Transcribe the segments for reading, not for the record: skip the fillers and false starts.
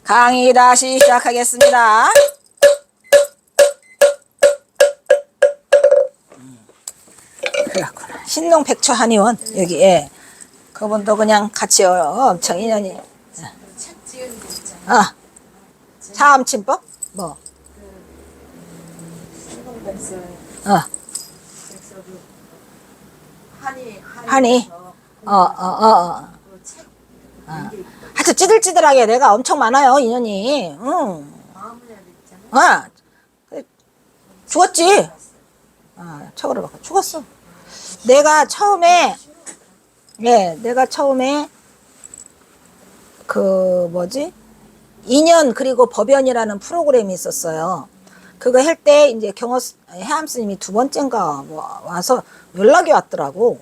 강의 다시 시작하겠습니다. 그렇구나. 신농백초 한의원 여기 예. 그분도 그냥 같이 엄청 인연이. 책 지은 거 있잖아. 아 차암침법 뭐. 신동백설 백설을 한의. 책 하여튼 찌들찌들하게 내가 엄청 많아요 인연이. 마음을 있잖아. 죽었지. 척으로 바꿔 죽었어. 내가 처음에 그 뭐지 인연 그리고 법연이라는 프로그램이 있었어요. 그거 할 때 이제 해암 스님이 두 번째인가 뭐 와서 연락이 왔더라고.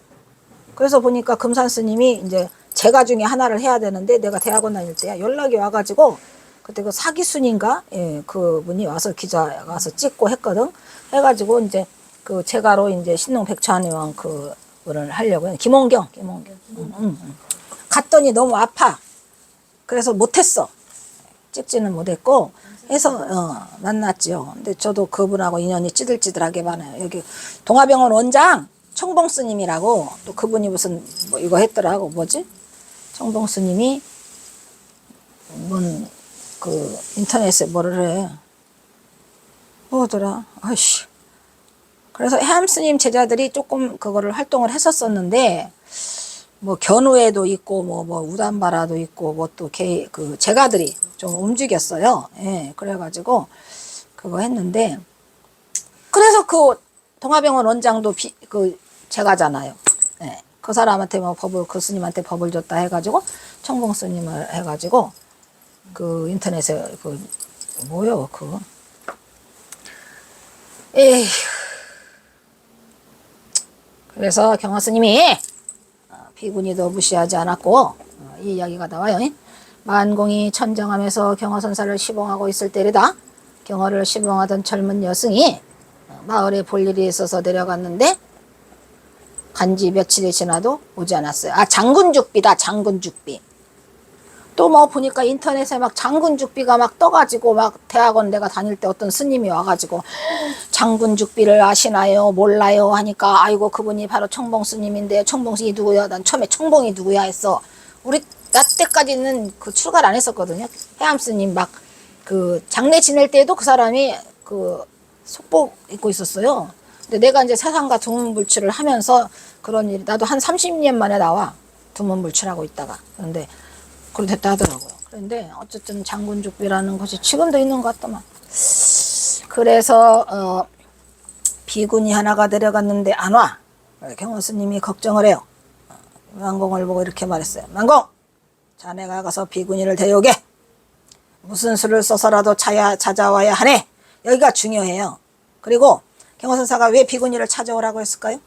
그래서 보니까 금산 스님이 이제 제가 중에 하나를 해야 되는데 내가 대학원 다닐 때야 연락이 와가지고 그때 그 사기순인가 예, 그분이 와서 기자 와서 찍고 했거든. 해가지고 이제 그 제가로 이제 신농백초한의원 그분을 하려고 김원경. 갔더니 너무 아파. 그래서 못했어. 찍지는 못했고 해서 만났지요. 근데 저도 그분하고 인연이 찌들찌들하게 많아요. 여기 동아병원 원장 청봉 스님이라고 또 그분이 무슨 뭐 이거 했더라고. 뭐지? 청봉 스님이 뭔 그 인터넷에 뭐를 해. 뭐더라? 아이씨. 그래서 해암 스님 제자들이 조금 그거를 활동을 했었었는데 뭐 견우에도 있고 뭐 우담바라도 있고 뭐 또 그 제가들이 좀 움직였어요. 예. 그래가지고 그거 했는데 그래서 그 동아병원 원장도 그 제가잖아요. 예. 그 사람한테 뭐 그 스님한테 법을 줬다 해가지고 청봉 스님을 해가지고 그 인터넷에 그 뭐요 그거 에휴. 그래서 경화 스님이 비구니도 무시하지 않았고 이 이야기가 나와요. 만공이 천정함에서 경화선사를 시봉하고 있을 때리다 경화를 시봉하던 젊은 여승이 마을에 볼 일이 있어서 내려갔는데 간지 며칠이 지나도 오지 않았어요. 장군죽비다. 장군죽비. 또 뭐 보니까 인터넷에 막 장군죽비가 막 떠가지고 막 대학원 내가 다닐 때 어떤 스님이 와가지고 장군죽비를 아시나요? 몰라요? 하니까 아이고 그분이 바로 청봉 스님인데 청봉 스님이 누구야? 난 처음에 청봉이 누구야 했어. 우리 나 때까지는 그 출가를 안 했었거든요. 해암 스님 막 그 장례 지낼 때도 그 사람이 그 속복 입고 있었어요. 근데 내가 이제 세상과 두문불출을 하면서 그런 일이 나도 한 30년 만에 나와 두문불출하고 있다가 그런데 그렇게 됐다 하더라고요. 그런데 어쨌든 장군죽비라는 것이 지금도 있는 것 같더만. 그래서 비군이 하나가 내려갔는데 안 와. 경호 스님이 걱정을 해요. 만공을 보고 이렇게 말했어요. 만공! 자네가 가서 비군이를 데려오게. 무슨 수를 써서라도 찾아와야 하네. 여기가 중요해요. 그리고 경호선사가 왜 비군이를 찾아오라고 했을까요?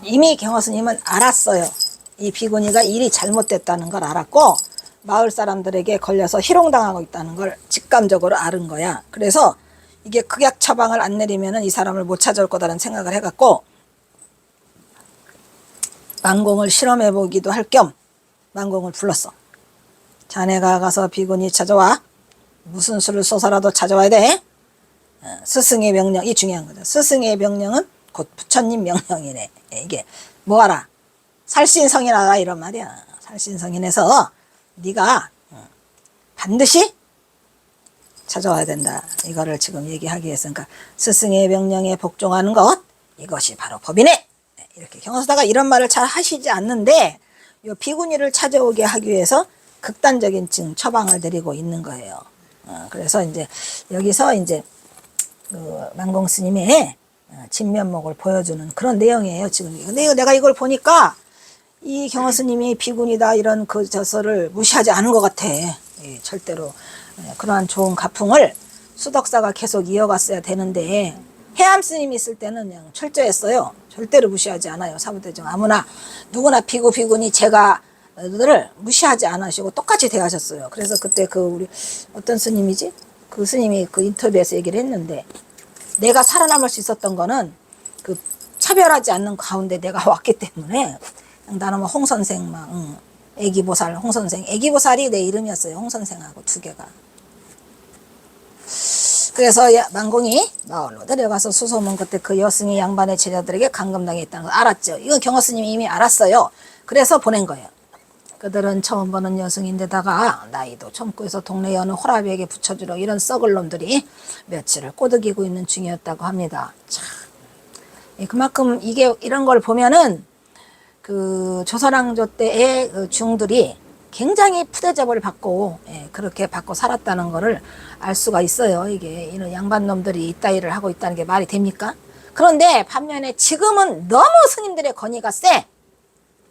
이미 경호스님은 알았어요. 이 비구니가 일이 잘못됐다는 걸 알았고 마을 사람들에게 걸려서 희롱당하고 있다는 걸 직감적으로 알은 거야. 그래서 이게 극약 처방을 안 내리면 이 사람을 못 찾아올 거다라는 생각을 해갖고 만공을 실험해보기도 할 겸 만공을 불렀어. 자네가 가서 비구니 찾아와. 무슨 수를 써서라도 찾아와야 돼. 스승의 명령, 이 중요한 거죠. 스승의 명령은 곧 부처님 명령이네. 이게 뭐하라 살신성인하라 이런 말이야. 살신성인해서 네가 반드시 찾아와야 된다. 이거를 지금 얘기하기 위해서 그러니까 스승의 명령에 복종하는 것 이것이 바로 법이네. 이렇게 경호사다가 이런 말을 잘 하시지 않는데 요 비구니를 찾아오게 하기 위해서 극단적인 지금 처방을 내리고 있는 거예요. 그래서 이제 여기서 이제 그 만공 스님의 진면목을 보여주는 그런 내용이에요 지금. 근데 내가 이걸 보니까 이 경호 스님이 비군이다 이런 그 저서를 무시하지 않은 것 같아. 절대로 그러한 좋은 가풍을 수덕사가 계속 이어갔어야 되는데 해암 스님이 있을 때는 그냥 철저했어요. 절대로 무시하지 않아요. 사부대중 아무나 누구나 비군이 제가를 무시하지 않으시고 똑같이 대하셨어요. 그래서 그때 그 우리 어떤 스님이지? 그 스님이 그 인터뷰에서 얘기를 했는데 내가 살아남을 수 있었던 거는 그 차별하지 않는 가운데 내가 왔기 때문에 나는 뭐 홍선생 막 애기보살 홍선생 애기보살이 내 이름이었어요. 홍선생하고 두 개가. 그래서 만공이 마을로 내려가서 수소문 그때 그 여승이 양반의 제자들에게 감금당했다는 걸 알았죠. 이건 경허스님이 이미 알았어요. 그래서 보낸 거예요. 그들은 처음 보는 여승인데다가 나이도 젊고 해서 동네 여느 호라비에게 붙여주려 이런 썩을 놈들이 며칠을 꼬드기고 있는 중이었다고 합니다. 참. 그만큼 이게 이런 걸 보면은 그 조선왕조 때의 그 중들이 굉장히 푸대접을 받고 그렇게 받고 살았다는 거를 알 수가 있어요. 이게 이런 양반놈들이 이따위를 하고 있다는 게 말이 됩니까? 그런데 반면에 지금은 너무 스님들의 권위가 세.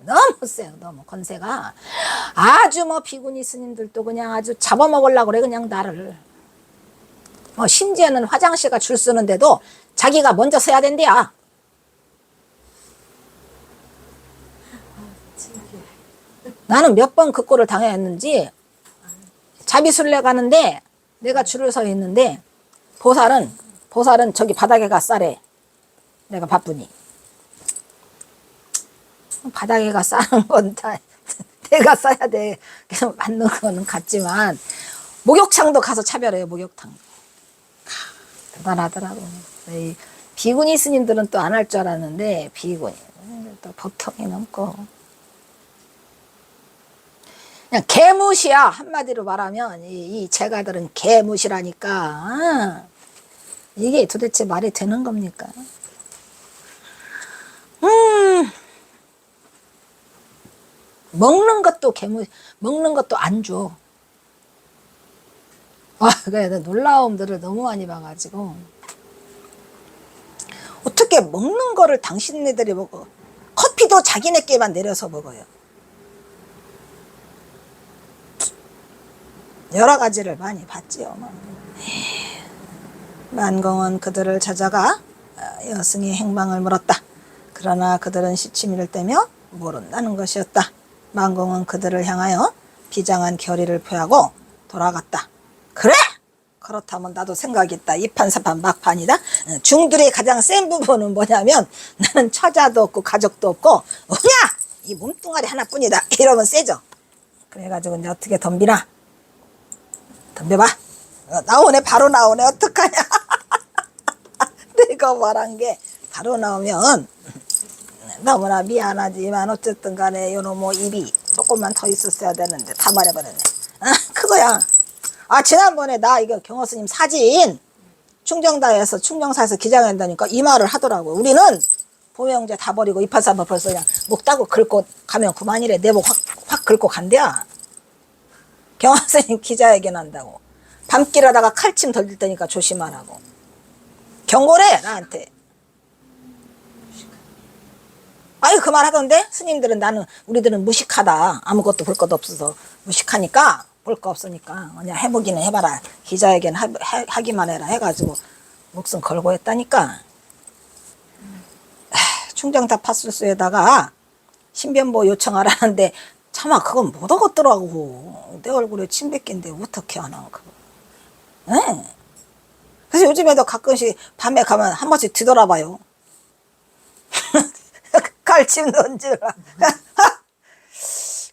너무 세요. 너무 권세가 아주 뭐 비구니 스님들도 그냥 아주 잡아먹으려고 그래. 그냥 나를 심지어는 화장실가 줄 서는데도 자기가 먼저 서야 된대야. 나는 몇 번 그 꼴을 당했는지 자비술래 가는데 내가 줄을 서 있는데 보살은 저기 바닥에 가 싸래. 내가 바쁘니. 바닥에 가 싸는 건 다 내가 싸야 돼. 그냥 맞는 거는 같지만 목욕탕도 가서 차별해요. 목욕탕. 대단하더라고. 비구니 스님들은 또 안 할 줄 알았는데 비구니 또 보통이 넘고 그냥 개무시야. 한마디로 말하면 이 제가들은 개무시라니까. 이게 도대체 말이 되는 겁니까? 먹는 것도 먹는 것도 안 줘. 그래, 놀라움들을 너무 많이 봐가지고. 어떻게 먹는 거를 당신네들이 먹어? 커피도 자기네께만 내려서 먹어요. 여러 가지를 많이 봤지요. 만공은 그들을 찾아가 여승의 행방을 물었다. 그러나 그들은 시치미를 떼며 모른다는 것이었다. 만공은 그들을 향하여 비장한 결의를 표하고 돌아갔다. 그래? 그렇다면 나도 생각이 있다. 이판사판 막판이다. 중들의 가장 센 부분은 뭐냐면 나는 처자도 없고 가족도 없고 뭐냐? 이 몸뚱아리 하나뿐이다. 이러면 세죠. 그래가지고 이제 어떻게 덤비나? 덤벼봐. 나오네. 바로 나오네. 어떡하냐. 내가 말한 게 바로 나오면 너무나 미안하지만 어쨌든 간에 요놈 뭐 입이 조금만 더 있었어야 되는데 다 말해버렸네. 그거야. 지난번에 나 이거 경허스님 사진 충정사에서 기장한다니까 이 말을 하더라고. 우리는 보명제 다 버리고 이파사바 벌써 그냥 목 따고 긁고 가면 그만이래. 내 목 확 긁고 간대야. 경허스님 기자회견 한다고. 밤길 하다가 칼침 덜릴 테니까 조심하라고. 경고래 나한테. 그 말 하던데 스님들은 우리들은 무식하다. 아무것도 볼 것 없어서 무식하니까 볼 거 없으니까 그냥 해보기는 해봐라. 기자회견 하기만 해라 해가지고 목숨 걸고 했다니까. 충정탑 파출소에다가 신변보 요청하라는데 차마 그건 못 하겠더라고. 내 얼굴에 침 뱉긴데 어떻게 하나 그거. 그래서 요즘에도 가끔씩 밤에 가면 한 번씩 뒤돌아봐요. 칼침 던지라.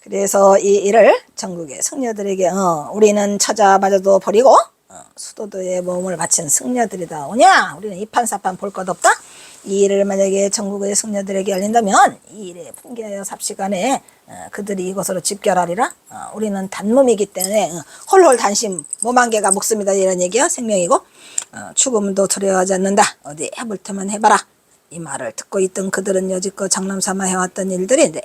그래서 이 일을 전국의 승려들에게 우리는 처자마저도 버리고 수도도에 몸을 바친 승려들이다. 오냐? 우리는 이판사판 볼 것 없다. 이 일을 만약에 전국의 승려들에게 알린다면 이 일에 풍기하여 삽시간에 그들이 이곳으로 집결하리라. 우리는 단몸이기 때문에 홀홀 단심 몸 한 개가 목숨이다 이런 얘기야. 생명이고 죽음도 두려워하지 않는다. 어디 해볼 테면 해봐라. 이 말을 듣고 있던 그들은 여지껏 장난삼아 해왔던 일들인데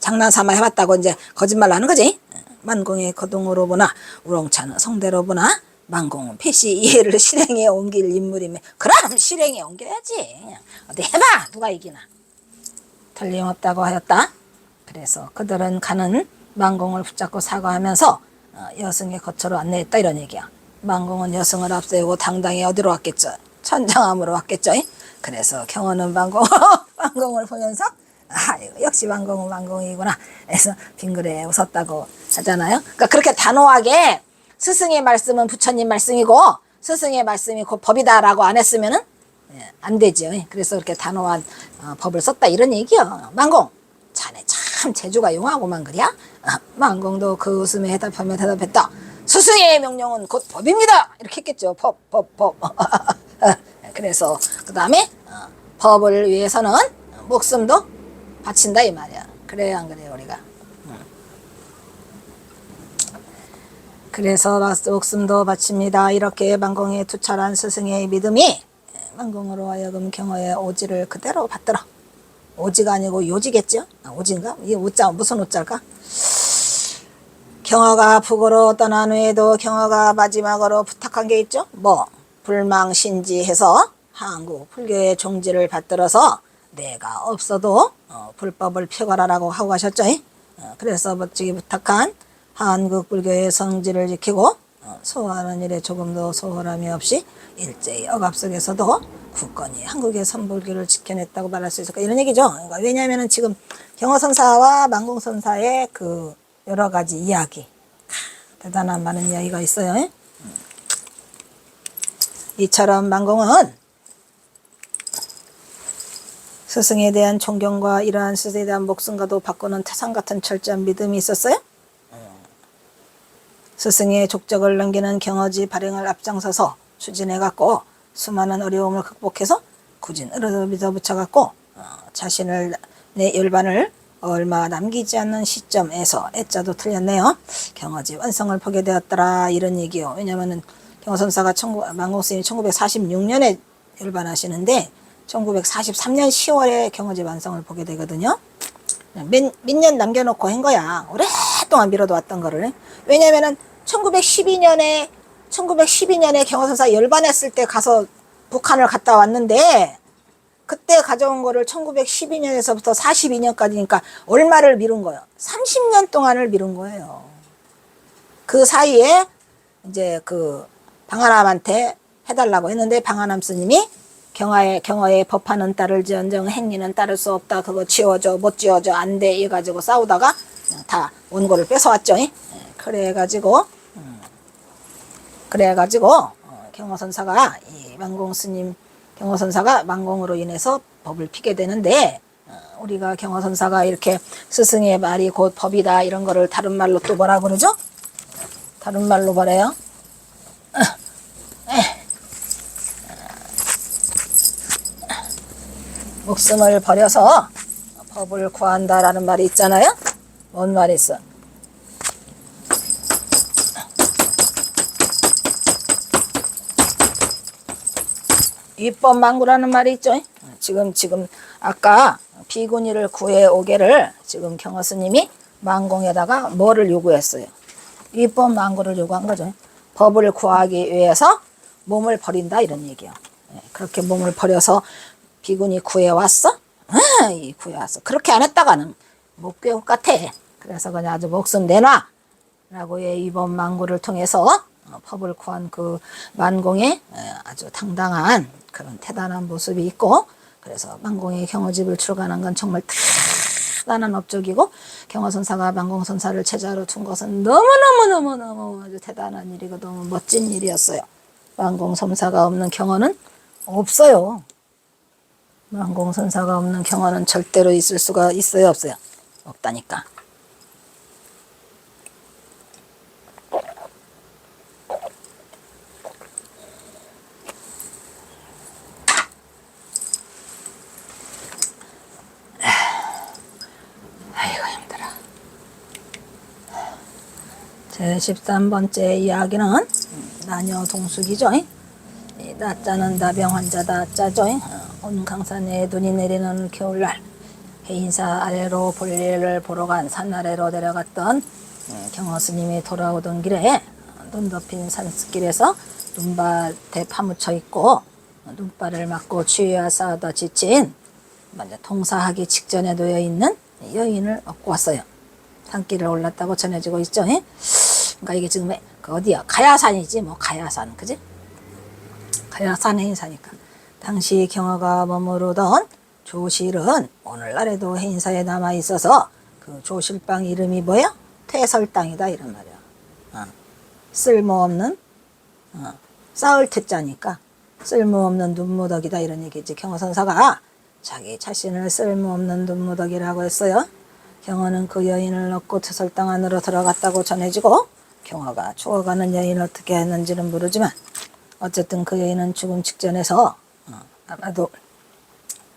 장난삼아 해왔다고 이제 거짓말 하는 거지. 만공의 거동으로 보나 우렁찬 성대로 보나 만공은 필시 이 일을 실행에 옮길 인물이면 그럼 실행에 옮겨야지. 어디 해봐. 누가 이기나. 틀림없다고 하였다. 그래서 그들은 가는 만공을 붙잡고 사과하면서 여승의 거처로 안내했다 이런 얘기야. 만공은 여승을 앞세우고 당당히 어디로 왔겠죠. 천장암으로 왔겠죠. 그래서 경호는 만공을 보면서 역시 만공은 만공이구나. 그래서 빙그레 웃었다고 하잖아요. 그러니까 그렇게 단호하게 스승의 말씀은 부처님 말씀이고 스승의 말씀이 곧 법이다라고 안 했으면은 안 되죠. 그래서 그렇게 단호한 법을 썼다 이런 얘기요. 만공 자네 참 재주가 용하고만 그랴? 만공도 그 웃음에 해답하며 대답했다. 스승의 명령은 곧 법입니다. 이렇게 했겠죠. 법. 그래서 그 다음에 법을 위해서는 목숨도 바친다 이 말이야. 그래 안 그래요 우리가? 그래서 목숨도 바칩니다. 이렇게 만공에 투철한 스승의 믿음이 만공으로 하여금 경어의 오지를 그대로 받들어. 오지가 아니고 요지겠죠? 오지인가? 이게 오자 무슨 오자일까? 경어가 북으로 떠난 후에도 경어가 마지막으로 부탁한 게 있죠? 뭐 불망신지해서 한국 불교의 종지를 받들어서 내가 없어도 불법을 펴가라라고 하고 가셨죠? 그래서 멋지게 부탁한 한국 불교의 성지를 지키고 소화하는 일에 조금도 소홀함이 없이 일제히 억압 속에서도 굳건히 한국의 선불교를 지켜냈다고 말할 수 있을까 이런 얘기죠. 그러니까 왜냐하면 지금 경어선사와 만공선사의 그 여러 가지 이야기, 대단한 많은 이야기가 있어요. 이처럼 만공은 스승에 대한 존경과 이러한 스승에 대한 목숨과도 바꾸는 태산 같은 철저한 믿음이 있었어요. 스승의 족적을 넘기는 경어지 발행을 앞장서서 추진해갖고 수많은 어려움을 극복해서 구진으로 믿어붙여갖고 자신을 내 열반을 얼마 남기지 않는 시점에서 애자도 틀렸네요. 경어지 완성을 보게 되었더라 이런 얘기요. 왜냐면은 경어선사가 만공스님이 1946년에 열반하시는데 1943년 10월에 경어지 완성을 보게 되거든요. 몇 년 남겨놓고 한 거야. 오랫동안 미뤄도 왔던 거를. 왜냐면은 1912년에 경어선사 열반했을 때 가서 북한을 갔다 왔는데 그때 가져온 거를 1912년에서부터 42년까지니까 얼마를 미룬 거예요? 30년 동안을 미룬 거예요. 그 사이에 이제 그 방아남한테 해달라고 했는데 방아남 스님이 경어에 법하는 따를지언정 행리는 따를 수 없다. 그거 지워줘 못 지워줘 안 돼 이래가지고 싸우다가 다 원고를 뺏어왔죠. 그래가지고 경어선사가 이 만공스님 경어선사가 만공으로 인해서 법을 피게 되는데 우리가 경어선사가 이렇게 스승의 말이 곧 법이다 이런 거를 다른 말로 또 뭐라 그러죠? 다른 말로 뭐래요? 목숨을 버려서 법을 구한다라는 말이 있잖아요. 뭔 말이 있어? 입법망구라는 말이 있죠. 지금 아까 비구니를 구해 오게를 지금 경어스님이 만공에다가 뭐를 요구했어요? 입법망구를 요구한 거죠. 법을 구하기 위해서 몸을 버린다 이런 얘기요. 그렇게 몸을 버려서 비구니 구해왔어? 구해왔어. 그렇게 안 했다가는 못 구해올 것 같아. 그래서 그냥 아주 목숨 내놔 라고의 입법망구를 통해서 법을 구한 그 만공의 아주 당당한 그런 대단한 모습이 있고 그래서 만공의 경어집을 출간한 건 정말 대단한 업적이고 경어선사가 만공선사를 제자로 둔 것은 너무너무 아주 대단한 일이고 너무 멋진 일이었어요. 만공선사가 없는 경어는 없어요. 만공선사가 없는 경어는 절대로 있을 수가 있어요 없어요? 없다니까. 제13번째 이야기는 나녀 동숙이죠. 나자는 나병 환자다 짜죠. 온 강산에 눈이 내리는 겨울날 해인사 아래로 볼일을 보러 간 산 아래로 내려갔던 경어스님이 돌아오던 길에 눈 덮인 산길에서 눈밭에 파묻혀 있고 눈발을 맞고 추위와 싸우다 지친 먼저 통사하기 직전에 놓여 있는 여인을 얻고 왔어요. 산길을 올랐다고 전해지고 있죠. 그러니까 이게 지금 그 어디야? 가야산이지 뭐 가야산 그지? 가야산 해인사니까. 당시 경어가 머무르던 조실은 오늘날에도 해인사에 남아 있어서 그 조실방 이름이 뭐야? 퇴설땅이다 이런 말이야. 쓸모없는 쌓을 퇴자니까 쓸모없는 눈무더기다 이런 얘기지. 경어선사가 자기 자신을 쓸모없는 눈무더기라고 했어요. 경화는 그 여인을 얻고 퇴솔당 안으로 들어갔다고 전해지고, 경화가 죽어가는 여인을 어떻게 했는지는 모르지만 어쨌든 그 여인은 죽음 직전에서 아마도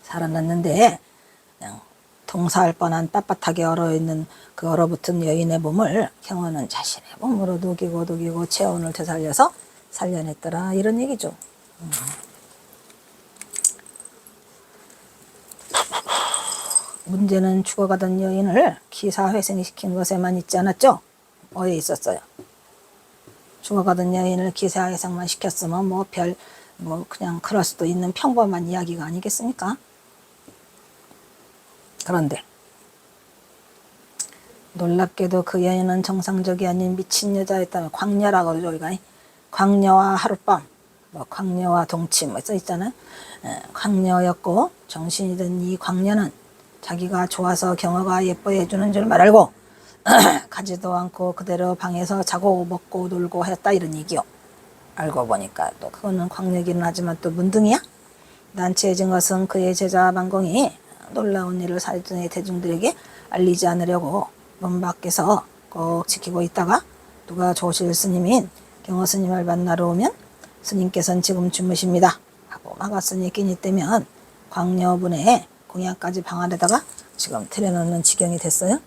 살아났는데, 그냥 동사할 뻔한 빳빳하게 얼어있는 그 얼어붙은 여인의 몸을 경화는 자신의 몸으로 녹이고 체온을 되살려서 살려냈더라, 이런 얘기죠. 문제는 죽어가던 여인을 기사회생시킨 것에만 있지 않았죠. 어디에 있었어요? 죽어가던 여인을 기사회생만 시켰으면 그냥 그럴 수도 있는 평범한 이야기가 아니겠습니까? 그런데 놀랍게도 그 여인은 정상적이 아닌 미친 여자였다며, 광녀라고 그러죠, 우리가. 광녀와 하룻밤, 광녀와 동침 써있잖아요. 광녀였고, 정신이 든 이 광녀는 자기가 좋아서 경화가 예뻐해 주는 줄 말알고 가지도 않고 그대로 방에서 자고 먹고 놀고 했다, 이런 얘기요. 알고 보니까 또 그거는 광녀기는 하지만 또 문둥이야? 난처해진 것은 그의 제자 만공이 놀라운 일을 사전에 대중들에게 알리지 않으려고 문 밖에서 꼭 지키고 있다가 누가 조실 스님인 경화 스님을 만나러 오면 스님께서는 지금 주무십니다 하고 막았으니 끼니 때면 광녀분의 공양까지 방 안에다가 지금 들여놓는 지경이 됐어요.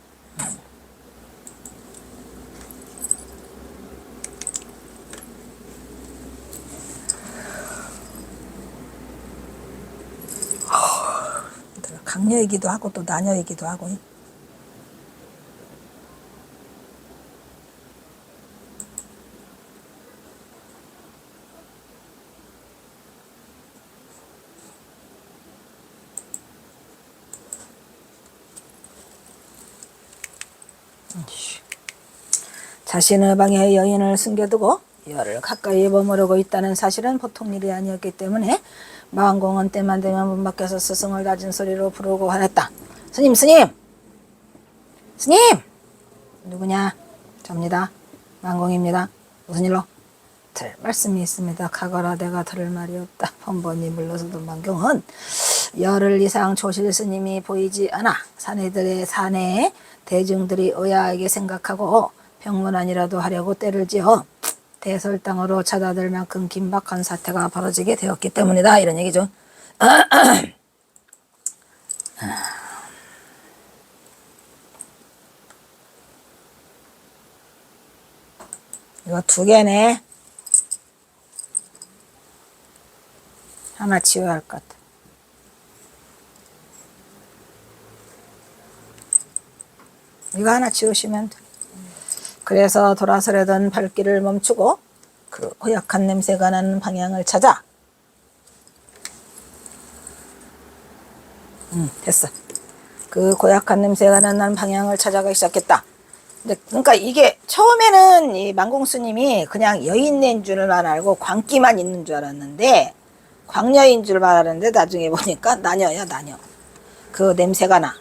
강녀이기도 하고 또 나녀이기도 하고. 자신의 방에 여인을 숨겨두고 열을 가까이 머무르고 있다는 사실은 보통 일이 아니었기 때문에 만공은 때만 되면 문 밖에서 스승을 낮은 소리로 부르고 하였다. 스님, 스님! 스님! 누구냐? 접니다. 만공입니다. 무슨 일로? 들 말씀이 있습니다. 가거라, 내가 들을 말이 없다. 번번이 물러서도 만공은 열흘 이상 조실 스님이 보이지 않아 사내에 대중들이 의아하게 생각하고 병문안이라도 하려고 때를 지어 대설당으로 찾아들 만큼 긴박한 사태가 벌어지게 되었기 때문이다, 이런 얘기죠. 이거 2개네. 하나 지워야 할 것 같아. 이거 하나 지우시면 돼. 그래서 돌아서려던 발길을 멈추고 그 고약한 냄새가 나는 방향을 찾아. 됐어. 그 고약한 냄새가 나는 방향을 찾아가기 시작했다. 그러니까 이게 처음에는 이 만공스님이 그냥 여인인 줄만 알고 광기만 있는 줄 알았는데, 광녀인 줄만 알았는데 나중에 보니까 나녀야, 나녀. 그 냄새가 나.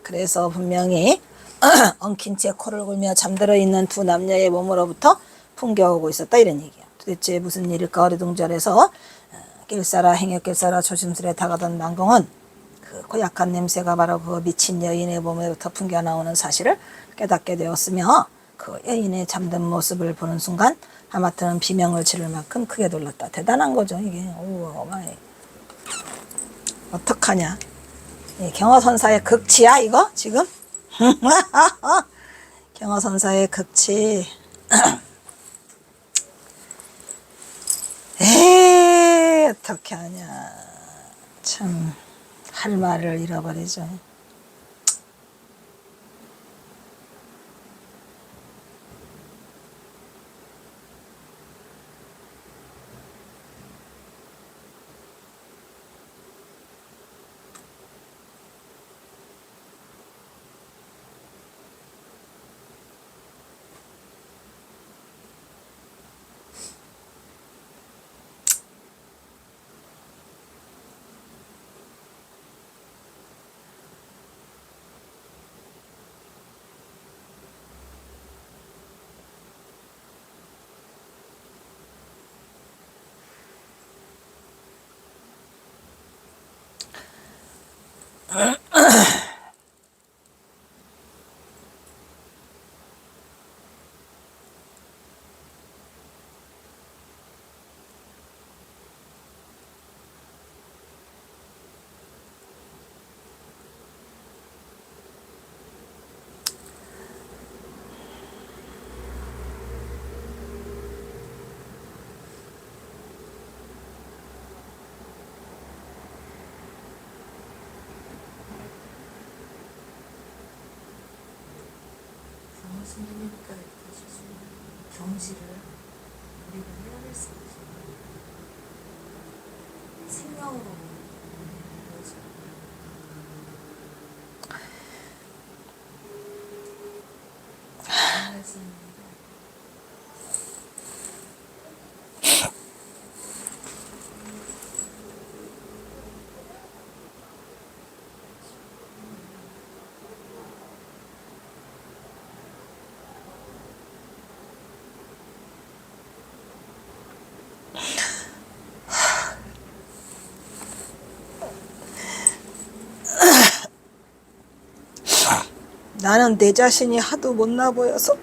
그래서 분명히 엉킨 채 코를 골며 잠들어 있는 두 남녀의 몸으로부터 풍겨오고 있었다, 이런 얘기야. 도대체 무슨 일일까 어리둥절해서 길사라 행역길사라 조심스레 다가던 만공은 그 고약한 냄새가 바로 그 미친 여인의 몸에부터 풍겨 나오는 사실을 깨닫게 되었으며, 그 여인의 잠든 모습을 보는 순간 하마터는 비명을 지를 만큼 크게 놀랐다. 대단한 거죠, 이게. 오 마이. 어떡하냐. 경허선사의 극치야, 이거 지금? 경허선사의 극치. 에이, 어떻게 하냐. 참, 할 말을 잃어버리죠. 스님이니까 가실 수 있는 경지를 우리가 헤아릴 수 없어. 생명으로 보여줘. 말씀입니다. 나는 내 자신이 하도 못나 보여서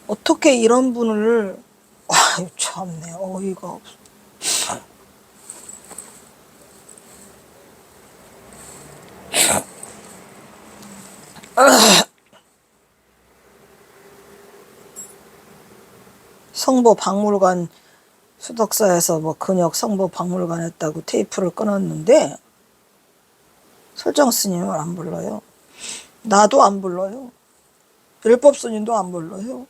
어떻게 이런 분을 아유 참네 어이가 없어. 성보 박물관 수덕사에서 뭐 근역 성보 박물관 했다고 테이프를 끊었는데 설정 스님을 안 불러요. 나도 안 불러요. 율법 스님도 안 불러요.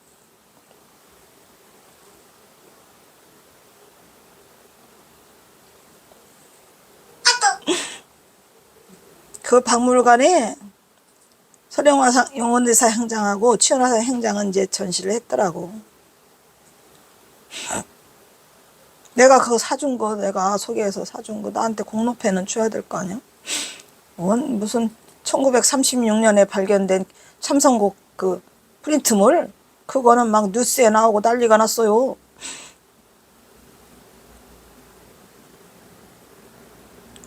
그 박물관에 서령화 영원대사 행장하고 치연화사 행장은 이제 전시를 했더라고. 내가 그거 사준 거, 내가 소개해서 사준 거, 나한테 공로패는 줘야 될 거 아니야? 무슨 1936년에 발견된 참성곡 그 프린트물, 그거는 막 뉴스에 나오고 난리가 났어요.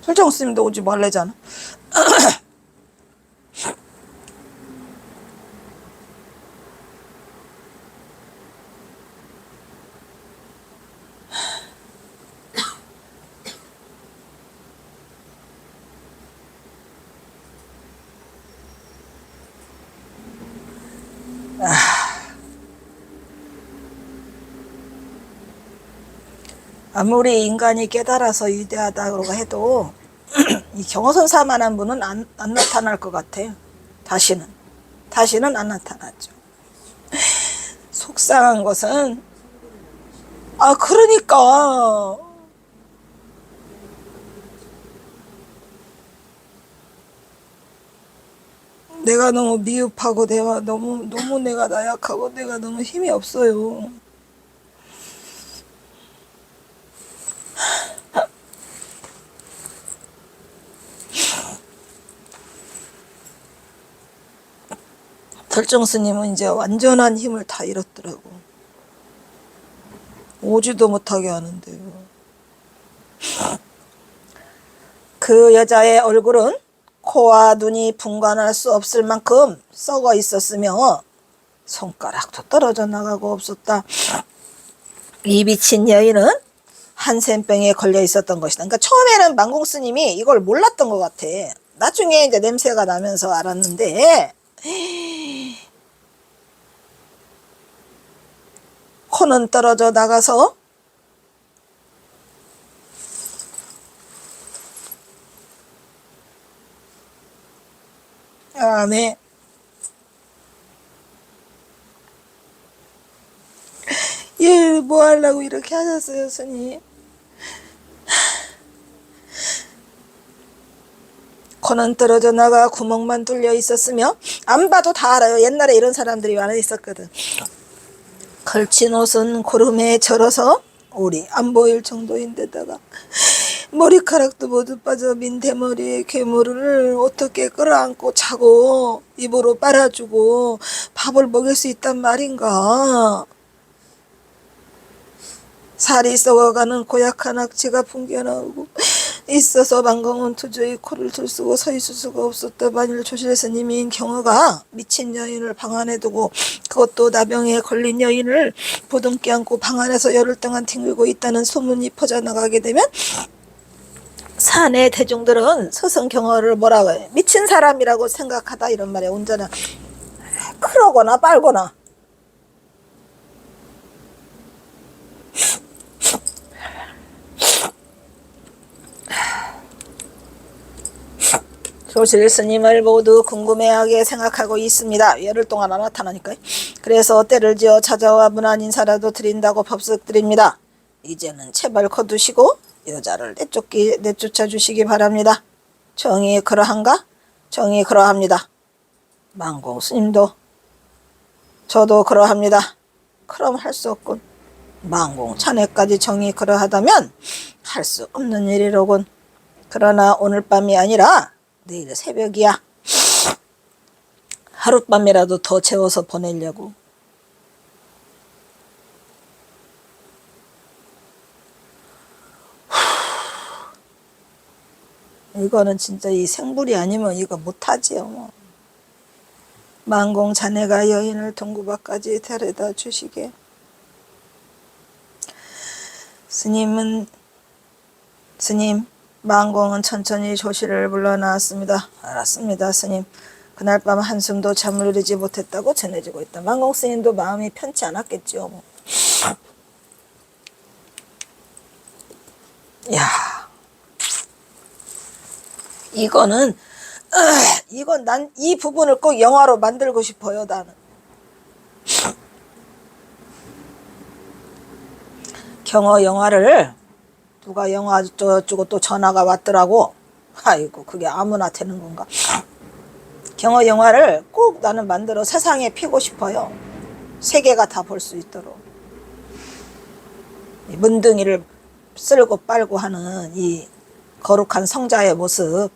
설정 스님도 오지 말래잖아. 아무리 인간이 깨달아서 위대하다고 해도 이 경허선사만한 분은 안 나타날 것 같아. 다시는 안 나타나죠. 속상한 것은 그러니까 내가 너무 미흡하고 내가 너무 내가 나약하고 내가 너무 힘이 없어요. 설정 스님은 이제 완전한 힘을 다 잃었더라고. 오지도 못하게 하는데요. 그 여자의 얼굴은 코와 눈이 분간할 수 없을 만큼 썩어 있었으며 손가락도 떨어져 나가고 없었다. 이 미친 여인은 한센병에 걸려 있었던 것이다. 그러니까 처음에는 만공 스님이 이걸 몰랐던 것 같아. 나중에 이제 냄새가 나면서 알았는데 코는 떨어져 나가서 네. 뭐 하려고 이렇게 하셨어요, 스님? 코는 떨어져 나가 구멍만 뚫려 있었으며 안 봐도 다 알아요. 옛날에 이런 사람들이 많이 있었거든. 걸친 옷은 고름에 절어서 올이 안 보일 정도인데다가 머리카락도 모두 빠져 민 대머리에 괴물을 어떻게 끌어안고 자고 입으로 빨아주고 밥을 먹일 수 있단 말인가. 살이 썩어가는 고약한 악취가 풍겨나오고 있어서 만공은 도저히 코를 들쓰고 서 있을 수가 없었다. 만일 조실 스님인 경우가 미친 여인을 방 안에 두고 그것도 나병에 걸린 여인을 보듬게 안고 방 안에서 열흘 동안 뒹굴고 있다는 소문이 퍼져나가게 되면 사내 대중들은 스승 경허를 뭐라고 해? 미친 사람이라고 생각하다 이런 말이야. 온전한 그러거나 빨거나. 조실 스님을 모두 궁금해하게 생각하고 있습니다. 열흘 동안 안 나타나니까요. 그래서 때를 지어 찾아와 문안 인사라도 드린다고 법석 드립니다. 이제는 제발 거두시고 여자를 내쫓아 주시기 바랍니다. 정이 그러한가? 정이 그러합니다. 망공 스님도 저도 그러합니다. 그럼 할 수 없군. 망공 자네까지 정이 그러하다면 할 수 없는 일이로군. 그러나 오늘 밤이 아니라 내일 새벽이야. 하룻밤이라도 더 재워서 보내려고. 이거는 진짜 이 생불이 아니면 이거 못하지요. 뭐. 망공 자네가 여인을 동구박까지 데려다 주시게. 스님, 망공은 천천히 조실을 불러나왔습니다. 알았습니다, 스님. 그날 밤 한숨도 잠을 이루지 못했다고 전해지고 있다. 망공 스님도 마음이 편치 않았겠지요. 뭐. 야, 이건 난 이 부분을 꼭 영화로 만들고 싶어요, 나는. 경어 영화를 누가 영화 저쪽고 또 전화가 왔더라고. 아이고, 그게 아무나 되는 건가? 경어 영화를 꼭 나는 만들어 세상에 피고 싶어요. 세계가 다 볼 수 있도록. 이 문둥이를 쓸고 빨고 하는 이 거룩한 성자의 모습.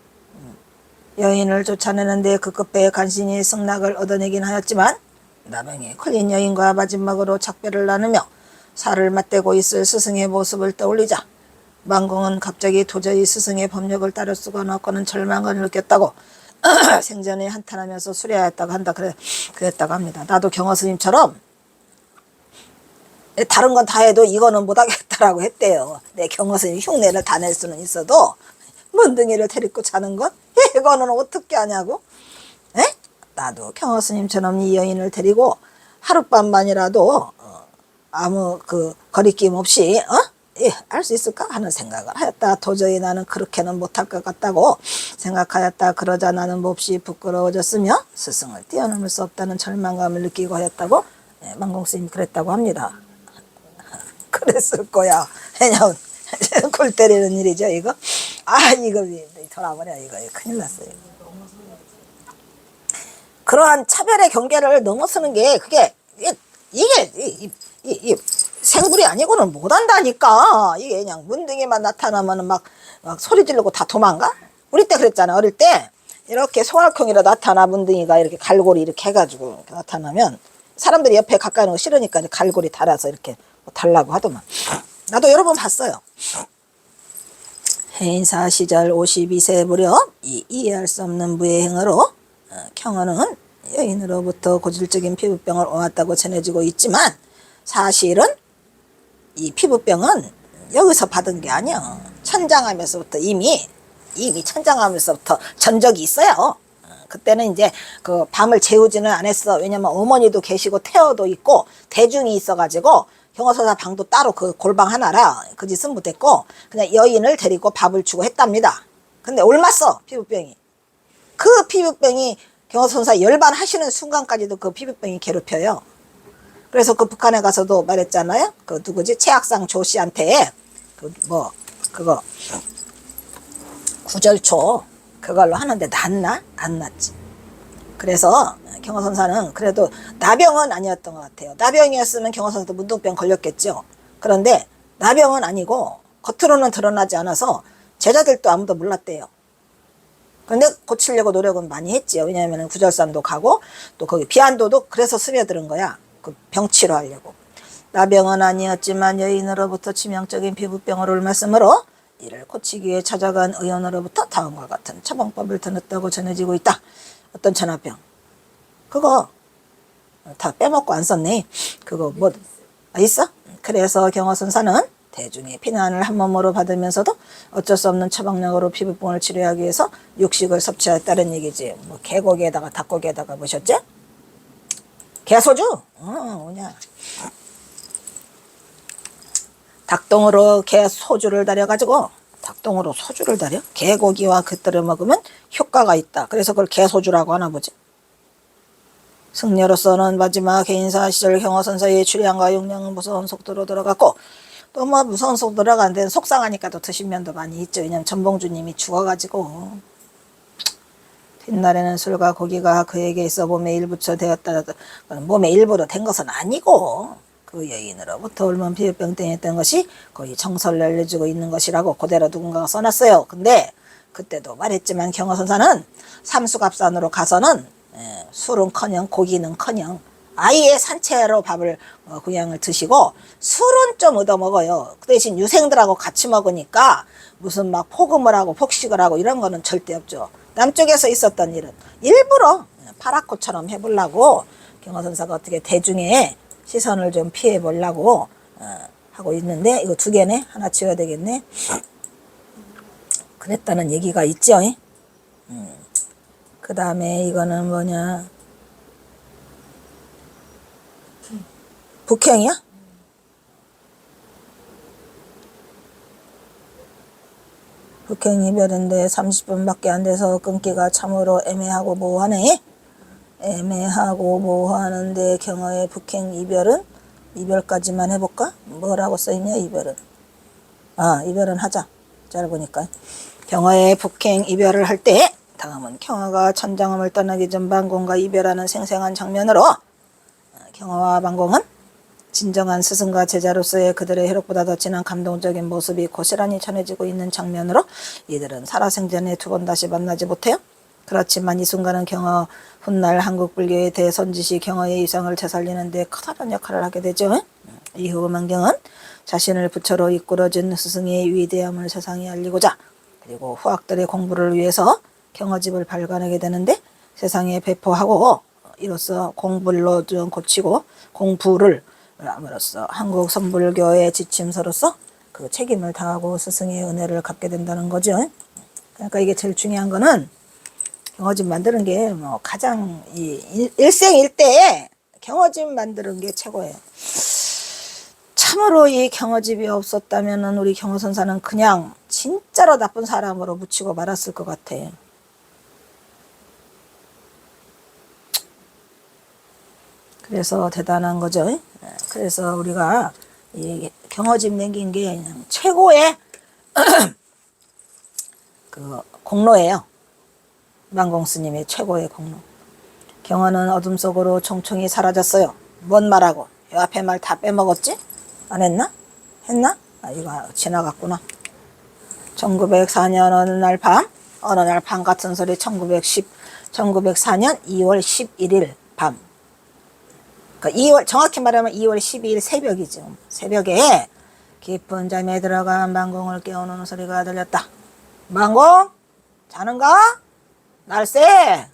여인을 쫓아내는데 급급해 간신히 승낙을 얻어내긴 하였지만 나병에 걸린 여인과 마지막으로 작별을 나누며 살을 맞대고 있을 스승의 모습을 떠올리자 망공은 갑자기 도저히 스승의 법력을 따를 수가 없고는 절망을 느꼈다고 생전에 한탄하면서 수려하였다고 한다. 그랬다고 합니다. 나도 경허 스님처럼 다른 건 다 해도 이거는 못하겠다라고 했대요. 내 경허 스님 흉내를 다 낼 수는 있어도 문둥이를 데리고 자는 것? 이거는 어떻게 하냐고? 에? 나도 경허 스님처럼 이 여인을 데리고 하룻밤만이라도 아무 거리낌 없이 할 수 있을까 하는 생각을 하였다. 도저히 나는 그렇게는 못할 것 같다고 생각하였다. 그러자 나는 몹시 부끄러워졌으며 스승을 뛰어넘을 수 없다는 절망감을 느끼고 하였다고 망공스님이 그랬다고 합니다. 그랬을 거야. 왜냐면 골 때리는 일이죠, 이거. 이거 돌아버려. 이거 큰일 났어요. 그러한 차별의 경계를 넘어서는 게 이게 생불이 아니고는 못한다니까. 이게 그냥 문둥이만 나타나면 막 소리 지르고 다 도망가? 우리 때 그랬잖아. 어릴 때 이렇게 송알콩이라 나타나 문둥이가 이렇게 갈고리 이렇게 해가지고 이렇게 나타나면 사람들이 옆에 가까이 오는 거 싫으니까 갈고리 달아서 이렇게 달라고 하더만. 나도 여러 번 봤어요. 해인사 시절 52세 무렵 이 이해할 수 없는 무예행으로 경허는 여인으로부터 고질적인 피부병을 앓았다고 전해지고 있지만 사실은 이 피부병은 여기서 받은 게 아니야. 천장하면서부터 이미 천장하면서부터 전적이 있어요. 그때는 이제 그 밤을 재우지는 않았어. 왜냐면 어머니도 계시고 태어도 있고 대중이 있어가지고 경허서사 방도 따로 그 골방 하나라 그 짓은 못했고 그냥 여인을 데리고 밥을 주고 했답니다. 근데 옮았어 피부병이. 그 피부병이 경허선사 열반 하시는 순간까지도 그 피부병이 괴롭혀요. 그래서 그 북한에 가서도 말했잖아요. 그 누구지? 최학상 조 씨한테 그거 구절초 그걸로 하는데 낫나? 안 낫지. 그래서 경허선사는 그래도 나병은 아니었던 것 같아요. 나병이었으면 경허선사도 문둥병 걸렸겠죠. 그런데 나병은 아니고 겉으로는 드러나지 않아서 제자들도 아무도 몰랐대요. 그런데 고치려고 노력은 많이 했지요. 왜냐하면 구절산도 가고 또 거기 비안도도 그래서 스며드는 거야. 그 병치료 하려고. 나병은 아니었지만 여인으로부터 치명적인 피부병을 옮았으므로 이를 고치기 위해 찾아간 의원으로부터 다음과 같은 처방법을 들었다고 전해지고 있다. 어떤 천하병? 그거 다 빼먹고 안 썼네. 그거 있어? 그래서 경허선사는 대중의 비난을 한 몸으로 받으면서도 어쩔 수 없는 처방약으로 피부병을 치료하기 위해서 육식을 섭취했다는 얘기지. 개고기에다가 닭고기에다가 뭐셨지? 개소주? 뭐냐. 닭똥으로 개소주를 달여가지고 닭똥으로 소주를 달여? 개고기와 그들을 먹으면 효과가 있다. 그래서 그걸 개소주라고 하나 보지. 승려로서는 마지막 개인사 시절 경허선사의 주량과 용량은 무서운 속도로 들어갔고 또 뭐 무서운 속도 들어가는데 속상하니까 또 드신 면도 많이 있죠. 왜냐면 전봉주님이 죽어가지고 뒷날에는 술과 고기가 그에게 있어 몸에 일부쳐 되었다. 몸에 일부러 된 것은 아니고 그 여인으로부터 옮은 피부병땡했던 것이 거의 정설을 알려주고 있는 것이라고 그대로 누군가가 써놨어요. 근데 그때도 말했지만 경허선사는 삼수갑산으로 가서는 술은커녕 고기는커녕 아예 산채로 밥을 그냥을 드시고 술은 좀 얻어먹어요. 그 대신 유생들하고 같이 먹으니까 무슨 막 포금을 하고 폭식을 하고 이런 거는 절대 없죠. 남쪽에서 있었던 일은 일부러 파라코처럼 해보려고 경허선사가 어떻게 대중의 시선을 좀 피해 보려고 하고 있는데 이거 2개네. 하나 지워야 되겠네. 그랬다는 얘기가 있죠. 그 다음에 이거는 뭐냐. 북행이야? 북행 이별인데 30분밖에 안 돼서 끊기가 참으로 애매하고 모호하네. 애매하고 모호하는데 경허의 북행 이별은? 이별까지만 해볼까? 뭐라고 써있냐 이별은. 이별은 하자. 잘 보니까 경허의 북행 이별을 할 때 다음은 경허가 천장음을 떠나기 전 만공과 이별하는 생생한 장면으로 경허와 만공은 진정한 스승과 제자로서의 그들의 혈육보다 더 진한 감동적인 모습이 고스란히 전해지고 있는 장면으로 이들은 살아생전에 2번 다시 만나지 못해요. 그렇지만 이 순간은 경허 훗날 한국 불교의 대선지시 경허의 이상을 되살리는 데 커다란 역할을 하게 되죠. 이후 만경은 자신을 부처로 이끌어준 스승의 위대함을 세상에 알리고자 그리고 후학들의 공부를 위해서 경허집을 발간하게 되는데 세상에 배포하고 이로써 공부를 좀 고치고 공부를 함으로써 한국 선불교의 지침서로서 그 책임을 다하고 스승의 은혜를 갚게 된다는 거죠. 그러니까 이게 제일 중요한 거는 경허집 만드는 게 뭐 가장 일생일대에 경허집 만드는 게 최고예요. 참으로 이 경허집이 없었다면 우리 경허선사는 그냥 진짜로 나쁜 사람으로 묻히고 말았을 것 같아. 그래서 대단한 거죠. 그래서 우리가 이 경허집 남긴 게 그냥 최고의 그 공로예요. 만공 스님의 최고의 공로. 경허는 어둠 속으로 총총히 사라졌어요. 뭔 말하고? 이 앞에 말 다 빼먹었지? 안 했나? 했나? 이거 지나갔구나. 1904년 어느 날 밤 같은 소리 1904년 2월 11일 밤. 그러니까 정확히 말하면 2월 12일 새벽이죠. 새벽에 깊은 잠에 들어간 만공을 깨우는 소리가 들렸다. 만공? 자는가? 날쌔!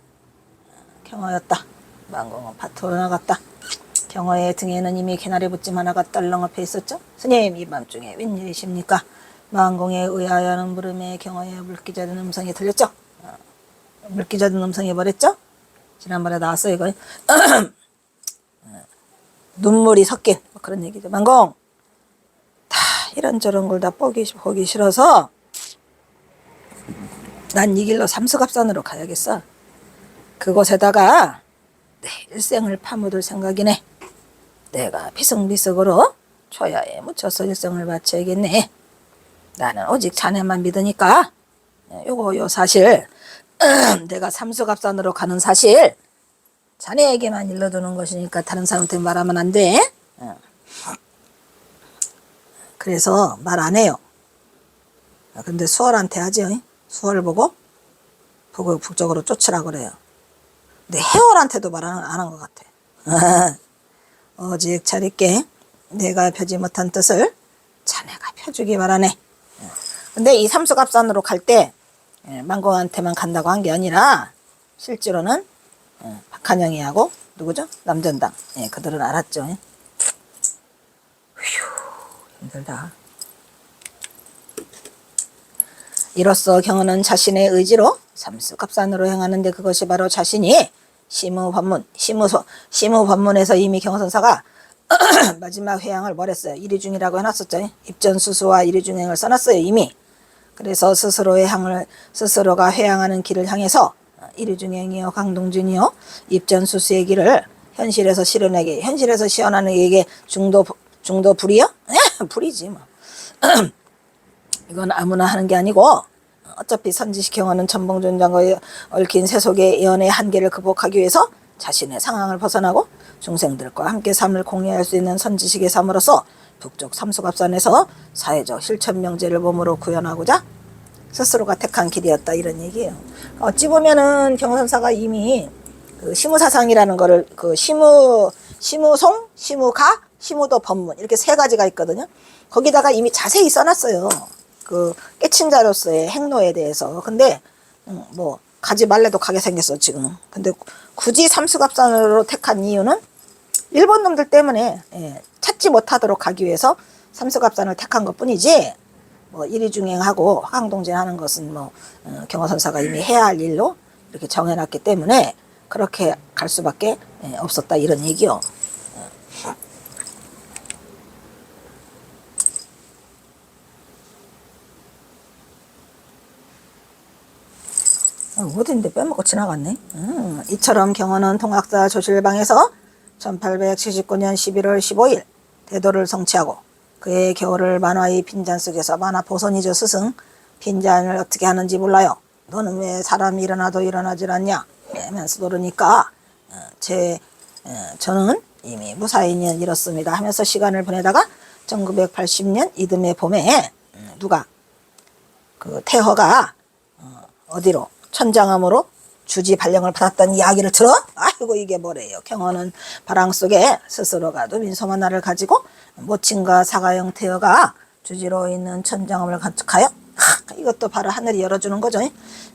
경허였다. 만공은 밭으로 나갔다. 경허의 등에는 이미 개나리 붙짐 하나가 떨렁업혀 있었죠. 스님, 이 밤중에 웬일이십니까? 만공에 의아해하는 물음에 경허의 물기젖은 음성이 들렸죠. 물기젖은 음성이 뭐랬죠? 지난번에 나왔어요 이거. 눈물이 섞인 그런 얘기죠. 만공, 다 이런저런 걸 다 보기 싫어서 난 이 길로 삼수갑산으로 가야겠어. 그곳에다가 내 일생을 파묻을 생각이네. 내가 비승비석으로 초야에 묻혀서 일생을 바쳐야겠네. 나는 오직 자네만 믿으니까 요 사실 내가 삼수갑산으로 가는 사실 자네에게만 일러두는 것이니까 다른 사람한테 말하면 안 돼. 그래서 말 안 해요. 근데 수월한테 하죠. 수월을 보고 북쪽으로 쫓으라 그래요. 근데 해월한테도 말 안 한 것 같아. 오직 차리께 내가 펴지 못한 뜻을 자네가 펴주기 바라네. 근데 이 삼수갑산으로 갈 때 만공한테만 간다고 한 게 아니라 실제로는 박한영이하고 누구죠? 남전당. 그들은 알았죠. 휴, 힘들다. 이로써 경허는 자신의 의지로 삼수갑산으로 행하는데 그것이 바로 자신이 시무법문에서 이미 경허선사가 마지막 회양을 뭘 했어요? 이리중이라고 해놨었죠. 입전수수와 이리중행을 써놨어요 이미. 그래서 스스로가 회항하는 길을 향해서 이류중행이요 강동준이요 입전수수의 길을 현실에서 실현하게, 현실에서 시연하는 이게 중도 불이요? 불이지 뭐. 이건 아무나 하는 게 아니고 어차피 선지식 경화는 천봉준 장과의 얽힌 세속의 연의 한계를 극복하기 위해서 자신의 상황을 벗어나고 중생들과 함께 삶을 공유할 수 있는 선지식의 삶으로서 북쪽 삼수갑산에서 사회적 실천명제를 몸으로 구현하고자 스스로가 택한 길이었다, 이런 얘기예요. 어찌 보면은 경선사가 이미 그 시무사상이라는 거를 그 시무송, 시무가, 시무도 법문 이렇게 세 가지가 있거든요. 거기다가 이미 자세히 써놨어요. 그 깨친 자로서의 행로에 대해서. 근데 뭐 가지 말래도 가게 생겼어 지금. 근데 굳이 삼수갑산으로 택한 이유는 일본 놈들 때문에 찾지 못하도록 하기 위해서 삼수갑산을 택한 것 뿐이지, 뭐 이리중행하고 화강동진하는 것은 뭐 경화선사가 이미 해야 할 일로 이렇게 정해놨기 때문에 그렇게 갈 수밖에 없었다, 이런 얘기요. 어딘데 빼먹고 지나갔네. 이처럼 경화는 통학사 조실방에서 1879년 11월 15일 대도를 성취하고 그의 겨울을 만화의 빈잔 속에서 만화 보선이죠 스승. 빈잔을 어떻게 하는지 몰라요. 너는 왜 사람이 일어나도 일어나질 않냐 하면서 물으니까 저는 이미 무사히 잃었습니다 하면서 시간을 보내다가 1980년 이듬해 봄에 누가 그 태허가 어디로 천장암으로 주지 발령을 받았던 이야기를 들어? 아이고 이게 뭐래요. 경호는 바람 속에 스스로가 누민소만 나를 가지고 모친과 사가형 태어가 주지로 있는 천장암을 가득하여 이것도 바로 하늘이 열어주는 거죠.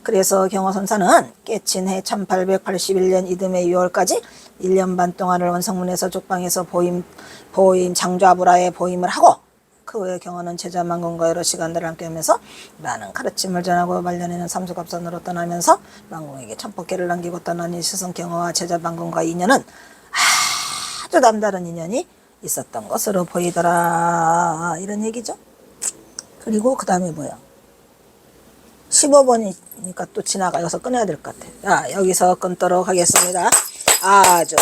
그래서 경호선사는 깨친 해 1881년 이듬해 6월까지 1년 반 동안을 원성문에서 족방에서 보임 장좌부라에 보임을 하고 그 후에 경호는 제자 만공과 여러 시간들을 함께 하면서 많은 가르침을 전하고 말년에는 삼수갑산으로 떠나면서 만공에게 천폭계를 남기고 떠난 이 스승 경호와 제자 만공과 인연은 아주 남다른 인연이 있었던 것으로 보이더라, 이런 얘기죠. 그리고 그 다음에 뭐야, 15번이니까 또 지나가서 끊어야 될 것 같아. 자, 여기서 끊도록 하겠습니다. 아주